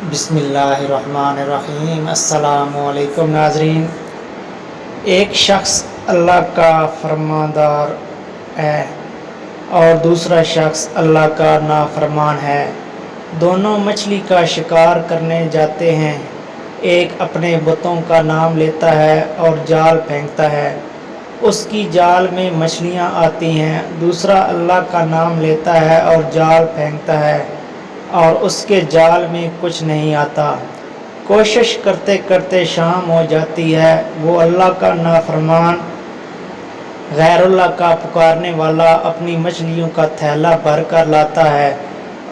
بسم اللہ الرحمن الرحیم۔ السلام علیکم ناظرین۔ ایک شخص اللہ کا فرماندار ہے اور دوسرا شخص اللہ کا نافرمان ہے۔ دونوں مچھلی کا شکار کرنے جاتے ہیں۔ ایک اپنے بتوں کا نام لیتا ہے اور جال پھینکتا ہے، اس کی جال میں مچھلیاں آتی ہیں۔ دوسرا اللہ کا نام لیتا ہے اور جال پھینکتا ہے اور اس کے جال میں کچھ نہیں آتا۔ کوشش کرتے کرتے شام ہو جاتی ہے۔ وہ اللہ کا نافرمان غیر اللہ کا پکارنے والا اپنی مچھلیوں کا تھیلا بھر کر لاتا ہے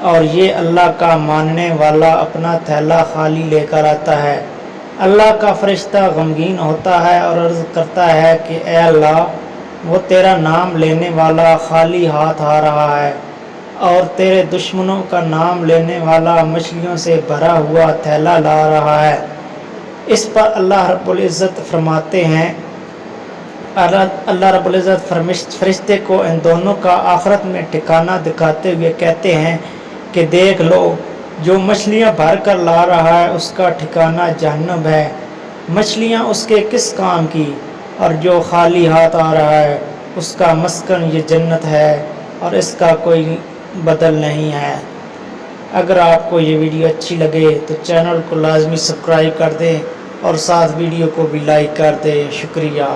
اور یہ اللہ کا ماننے والا اپنا تھیلا خالی لے کر آتا ہے۔ اللہ کا فرشتہ غمگین ہوتا ہے اور عرض کرتا ہے کہ اے اللہ، وہ تیرا نام لینے والا خالی ہاتھ آ رہا ہے اور تیرے دشمنوں کا نام لینے والا مچھلیوں سے بھرا ہوا تھیلا لا رہا ہے۔ اس پر اللہ رب العزت فرماتے ہیں، اللہ رب العزت فرشتے کو ان دونوں کا آخرت میں ٹھکانہ دکھاتے ہوئے کہتے ہیں کہ دیکھ لو، جو مچھلیاں بھر کر لا رہا ہے اس کا ٹھکانہ جہنم ہے، مچھلیاں اس کے کس کام کی، اور جو خالی ہاتھ آ رہا ہے اس کا مسکن یہ جنت ہے اور اس کا کوئی بدل نہیں ہے۔ اگر آپ کو یہ ویڈیو اچھی لگے تو چینل کو لازمی سبسکرائب کر دیں اور ساتھ ویڈیو کو بھی لائک کر دیں۔ شکریہ۔